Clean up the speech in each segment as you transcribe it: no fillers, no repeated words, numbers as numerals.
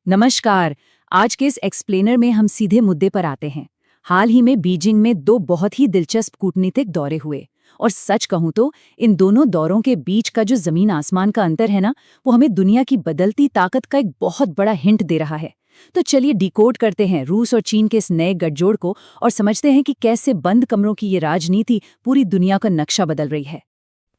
नमस्कार। आज के इस एक्सप्लेनर में हम सीधे मुद्दे पर आते हैं। हाल ही में बीजिंग में दो बहुत ही दिलचस्प कूटनीतिक दौरे हुए और सच कहूं तो इन दोनों दौरों के बीच का जो जमीन आसमान का अंतर है ना, वो हमें दुनिया की बदलती ताकत का एक बहुत बड़ा हिंट दे रहा है। तो चलिए डिकोड करते हैं रूस और चीन के इस नए गठजोड़ को और समझते हैं कि कैसे बंद कमरों की ये राजनीति पूरी दुनिया का नक्शा बदल रही है।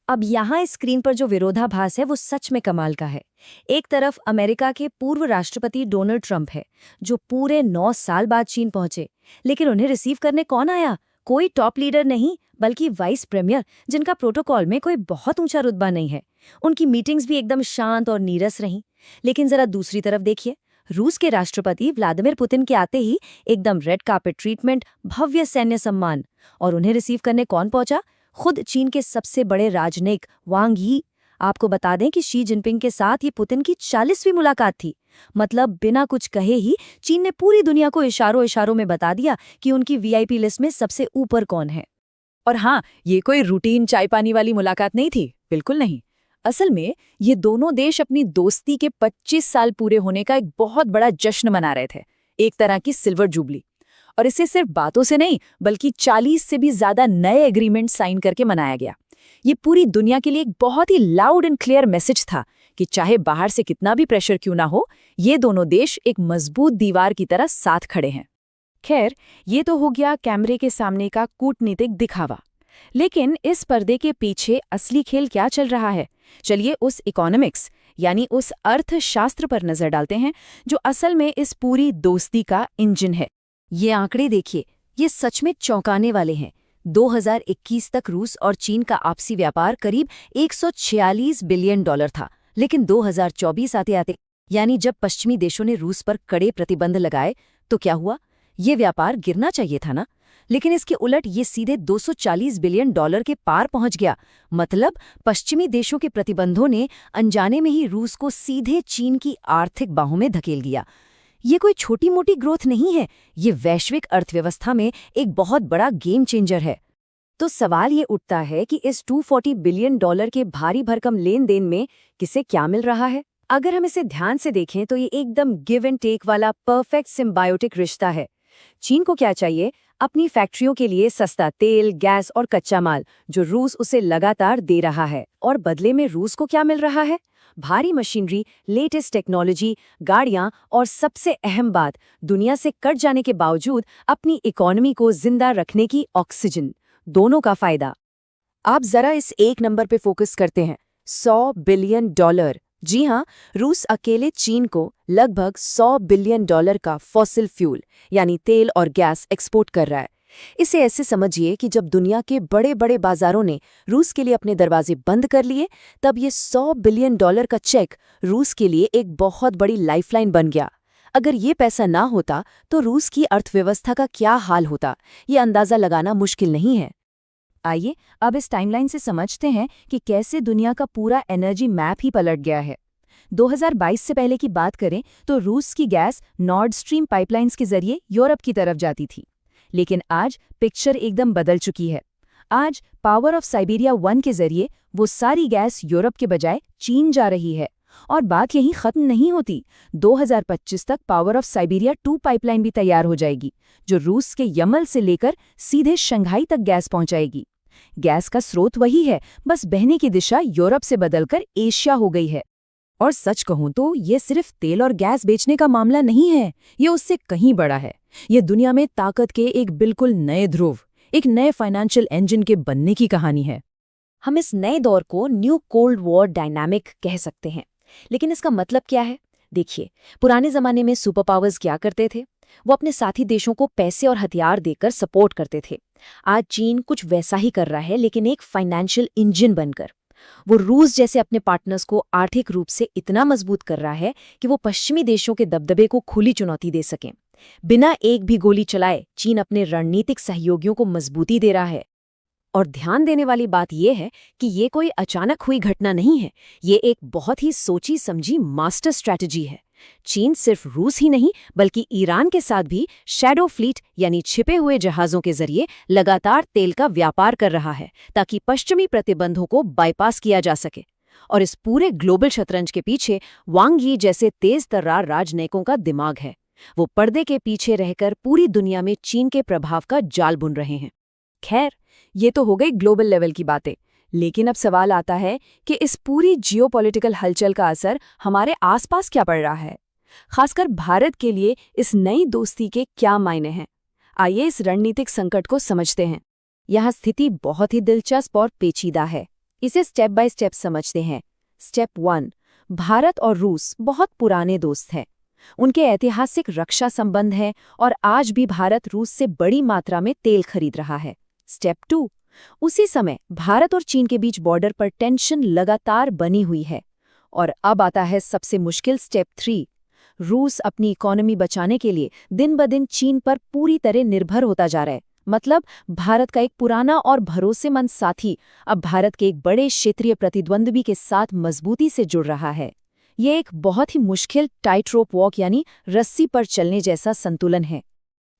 अब यहाँ इस स्क्रीन पर जो विरोधाभास है वो सच में कमाल का है। एक तरफ अमेरिका के पूर्व राष्ट्रपति डोनाल्ड ट्रंप है, जो पूरे 9 साल बाद चीन पहुंचे, लेकिन उन्हें रिसीव करने कौन आया? कोई टॉप लीडर नहीं, बल्कि वाइस प्रीमियर, जिनका प्रोटोकॉल में कोई बहुत ऊंचा रुतबा नहीं है। उनकी मीटिंग्स भी एकदम शांत और नीरस रहीं। लेकिन जरा दूसरी तरफ देखिए, रूस के राष्ट्रपति व्लादिमीर पुतिन के आते ही एकदम रेड कार्पेट ट्रीटमेंट, भव्य सैन्य सम्मान। और उन्हें रिसीव करने कौन पहुंचा? खुद चीन के सबसे बड़े राजनयिक वांग यी। आपको बता दें कि शी जिनपिंग के साथ ये पुतिन की 40वीं मुलाकात थी। मतलब बिना कुछ कहे ही चीन ने पूरी दुनिया को इशारों इशारों में बता दिया कि उनकी वीआईपी लिस्ट में सबसे ऊपर कौन है। और हाँ, ये कोई रूटीन चाय पानी वाली मुलाकात नहीं थी, बिल्कुल नहीं। असल में ये दोनों देश अपनी दोस्ती के 25 साल पूरे होने का एक बहुत बड़ा जश्न मना रहे थे, एक तरह की सिल्वर जुबली। और इसे सिर्फ बातों से नहीं, बल्कि 40 से भी ज्यादा नए एग्रीमेंट साइन करके मनाया गया। ये पूरी दुनिया के लिए एक बहुत ही लाउड एंड क्लियर मैसेज था कि चाहे बाहर से कितना भी प्रेशर क्यों ना हो, ये दोनों देश एक मजबूत दीवार की तरह साथ खड़े हैं। खैर, ये तो हो गया कैमरे के सामने का कूटनीतिक दिखावा। लेकिन इस पर्दे के पीछे असली खेल क्या चल रहा है? चलिए उस इकोनॉमिक्स यानी उस अर्थशास्त्र पर नजर डालते हैं, जो असल में इस पूरी दोस्ती का इंजन है। ये आंकड़े देखिए, ये सच में चौंकाने वाले हैं। 2021 तक रूस और चीन का आपसी व्यापार करीब 146 बिलियन डॉलर था। लेकिन 2024 आते आते, यानी जब पश्चिमी देशों ने रूस पर कड़े प्रतिबंध लगाए, तो क्या हुआ? ये व्यापार गिरना चाहिए था ना, लेकिन इसके उलट ये सीधे 240 बिलियन डॉलर के पार पहुंच गया। मतलब पश्चिमी देशों के प्रतिबंधों ने अनजाने में ही रूस को सीधे चीन की आर्थिक बाहों में धकेल दिया। ये कोई छोटी मोटी ग्रोथ नहीं है, ये वैश्विक अर्थव्यवस्था में एक बहुत बड़ा गेम चेंजर है। तो सवाल ये उठता है कि इस 240 बिलियन डॉलर के भारी भरकम लेन देन में किसे क्या मिल रहा है? अगर हम इसे ध्यान से देखें तो ये एकदम गिव एंड टेक वाला परफेक्ट सिम्बायोटिक रिश्ता है। चीन को क्या चाहिए? अपनी फैक्ट्रियों के लिए सस्ता तेल, गैस और कच्चा माल, जो रूस उसे लगातार दे रहा है। और बदले में रूस को क्या मिल रहा है? भारी मशीनरी, लेटेस्ट टेक्नोलॉजी, गाड़ियां और सबसे अहम बात, दुनिया से कट जाने के बावजूद अपनी इकोनॉमी को जिंदा रखने की ऑक्सीजन। दोनों का फायदा। आप जरा इस एक नंबर पे फोकस करते हैं, 100 बिलियन डॉलर। जी हाँ, रूस अकेले चीन को लगभग 100 बिलियन डॉलर का फॉसिल फ्यूल यानी तेल और गैस एक्सपोर्ट कर रहा है। इसे ऐसे समझिए कि जब दुनिया के बड़े बड़े बाजारों ने रूस के लिए अपने दरवाजे बंद कर लिए, तब ये 100 बिलियन डॉलर का चेक रूस के लिए एक बहुत बड़ी लाइफलाइन बन गया। अगर ये पैसा ना होता तो रूस की अर्थव्यवस्था का क्या हाल होता, ये अंदाजा लगाना मुश्किल नहीं है। आइए अब इस टाइमलाइन से समझते हैं कि कैसे दुनिया का पूरा एनर्जी मैप ही पलट गया है। 2022 से पहले की बात करें तो रूस की गैस नॉर्ड स्ट्रीम पाइपलाइंस के जरिए यूरोप की तरफ जाती थी। लेकिन आज पिक्चर एकदम बदल चुकी है। आज पावर ऑफ साइबेरिया 1 के जरिए वो सारी गैस यूरोप के बजाय चीन जा रही है। और बात यहीं खत्म नहीं होती। 2025 तक पावर ऑफ साइबेरिया 2 पाइपलाइन भी तैयार हो जाएगी, जो रूस के यमल से लेकर सीधे शंघाई तक गैस पहुंचाएगी। गैस का स्रोत वही है, बस बहने की दिशा यूरोप से बदलकर एशिया हो गई है। और सच कहूं तो ये सिर्फ तेल और गैस बेचने का मामला नहीं है, ये उससे कहीं बड़ा है। ये दुनिया में ताकत के एक बिल्कुल नए ध्रुव, एक नए फाइनेंशियल इंजन के बनने की कहानी है। हम इस नए दौर को न्यू कोल्ड वॉर डायनामिक कह सकते हैं। लेकिन इसका मतलब क्या है? देखिए, पुराने जमाने में सुपर पावर्स क्या करते थे? वो अपने साथी देशों को पैसे और हथियार देकर सपोर्ट करते थे। आज चीन कुछ वैसा ही कर रहा है, लेकिन एक फाइनेंशियल इंजन बनकर। वो रूस जैसे अपने पार्टनर्स को आर्थिक रूप से इतना मजबूत कर रहा है कि वो पश्चिमी देशों के दबदबे को खुली चुनौती दे सकें। बिना एक भी गोली चलाए चीन अपने रणनीतिक सहयोगियों को मजबूती दे रहा है। और ध्यान देने वाली बात यह है कि ये कोई अचानक हुई घटना नहीं है, ये एक बहुत ही सोची समझी मास्टर स्ट्रैटेजी है। चीन सिर्फ रूस ही नहीं, बल्कि ईरान के साथ भी शैडो फ्लीट यानी छिपे हुए जहाजों के जरिए लगातार तेल का व्यापार कर रहा है, ताकि पश्चिमी प्रतिबंधों को बाईपास किया जा सके। और इस पूरे ग्लोबल शतरंज के पीछे वांग यी जैसे तेज तर्रार राजनयिकों का दिमाग है। वो पर्दे के पीछे रहकर पूरी दुनिया में चीन के प्रभाव का जाल बुन रहे हैं। खैर, ये तो हो गई ग्लोबल लेवल की बातें, लेकिन अब सवाल आता है कि इस पूरी जियोपॉलिटिकल हलचल का असर हमारे आसपास क्या पड़ रहा है। खासकर भारत के लिए इस नई दोस्ती के क्या मायने हैं। आइए इस रणनीतिक संकट को समझते हैं। यहाँ स्थिति बहुत ही दिलचस्प और पेचीदा है। इसे स्टेप बाय स्टेप समझते हैं। स्टेप 1, भारत और रूस बहुत पुराने दोस्त हैं। उनके ऐतिहासिक रक्षा संबंध हैं और आज भी भारत रूस से बड़ी मात्रा में तेल खरीद रहा है। स्टेप 2, उसी समय भारत और चीन के बीच बॉर्डर पर टेंशन लगातार बनी हुई है। और अब आता है सबसे मुश्किल स्टेप 3, रूस अपनी इकोनॉमी बचाने के लिए दिन ब दिन चीन पर पूरी तरह निर्भर होता जा रहा है। मतलब भारत का एक पुराना और भरोसेमंद साथी अब भारत के एक बड़े क्षेत्रीय प्रतिद्वंद्वी के साथ मजबूती से जुड़ रहा है। ये एक बहुत ही मुश्किल टाइट रोप वॉक यानी रस्सी पर चलने जैसा संतुलन है।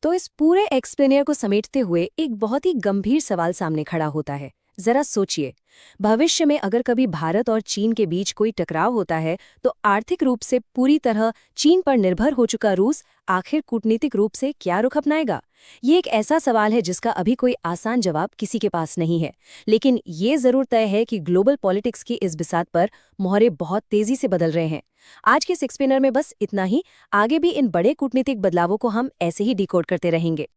तो इस पूरे एक्सप्लेनियर को समेटते हुए एक बहुत ही गंभीर सवाल सामने खड़ा होता है। जरा सोचिए, भविष्य में अगर कभी भारत और चीन के बीच कोई टकराव होता है तो आर्थिक रूप से पूरी तरह चीन पर निर्भर हो चुका रूस आखिर कूटनीतिक रूप से क्या रुख अपनाएगा? ये एक ऐसा सवाल है जिसका अभी कोई आसान जवाब किसी के पास नहीं है, लेकिन ये जरूर तय है कि ग्लोबल पॉलिटिक्स की इस बिसात पर मोहरे बहुत तेजी से बदल रहे हैं। आज के सिक्स स्पिनर में बस इतना ही। आगे भी इन बड़े कूटनीतिक बदलावों को हम ऐसे ही डिकोड करते रहेंगे।